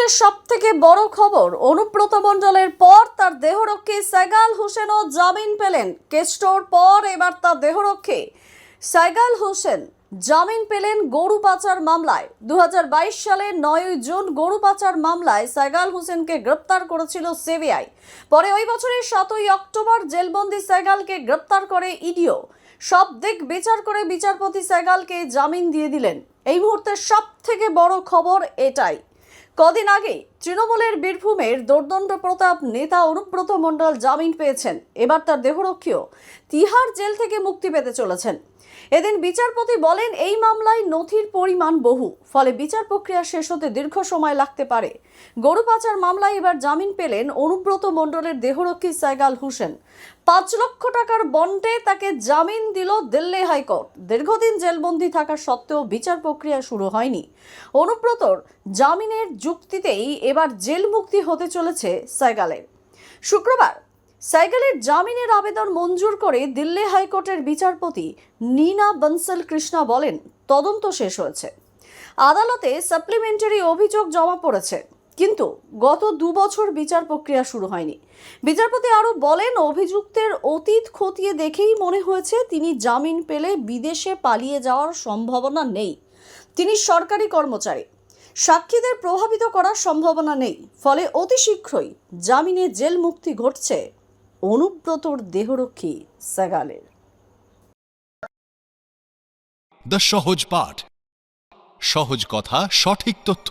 মুহূর্তের সবথেকে বড় খবর, অনুব্রত মণ্ডলের পর তার দেহরক্ষী সাইগাল হোসেনও জামিন পেলেন। কেষ্টর পর এবার তার দেহরক্ষী সাইগাল হোসেন জামিন পেলেন গরু পাচার মামলায়। 2022 সালের 9 জুন গরু পাচার মামলায় সাইগাল হোসেনকে গ্রেপ্তার করেছিল সিবিআই। পরে ওই বছরের 7 অক্টোবর জেলবন্দি সাইগালকে গ্রেপ্তার করে ইডিও। সব দিক বিচার করে বিচারপতি সাইগালকে জামিন দিয়ে দিলেন। এই মুহূর্তের সবথেকে বড় খবর এটাই। কদিন আগে তৃণমূলের বীরভূমের দোর্দণ্ড প্রতাপ নেতা অনুব্রত মণ্ডল জামিন পেয়েছেন। এবার তার দেহরক্ষীও তিহার জেল থেকে মুক্তি পেতে চলেছেন। এদিন বিচারপতি বলেন, এই মামলায় নথির পরিমাণ বহু, ফলে বিচার প্রক্রিয়া শেষ হতে দীর্ঘ সময় লাগতে পারে। গরু পাচার মামলায় এবার জামিন পেলেন অনুব্রত মণ্ডলের দেহরক্ষী সাইগাল হোসেন। 5 লক্ষ টাকার বন্ডে তাকে জামিন দিল দিল্লি হাইকোর্ট। দীর্ঘদিন জেলবন্দি থাকা সত্ত্বেও বিচার প্রক্রিয়া শুরু হয়নি। অনুব্রতর জামিনের যুক্তিতেই এবার জেল মুক্তি হতে চলেছে সাইগালের। শুক্রবার সাইগালের জামিনের আবেদন মঞ্জুর করে দিল্লি হাইকোর্টের বিচারপতি নীনা বনসল কৃষ্ণা বলেন, তদন্ত শেষ হয়েছে, আদালতে সাপ্লিমেন্টারি অভিযোগ জমা পড়েছে, কিন্তু গত 2 বছর বিচার প্রক্রিয়া শুরু হয়নি। বিচারপতি আরও বলেন, অভিযুক্তের অতীত খতিয়ে দেখেই মনে হয়েছে তিনি জামিন পেলে বিদেশে পালিয়ে যাওয়ার সম্ভাবনা নেই। তিনি সরকারি কর্মচারী, সাক্ষীদের প্রভাবিত করার সম্ভাবনা নেই, ফলে অতি শীঘ্রই জামিনে জেল মুক্তি ঘটছে অনুব্রতর দেহরক্ষী সাইগালের। দ্য সহজ পাঠ, সহজ কথা, সঠিক তথ্য।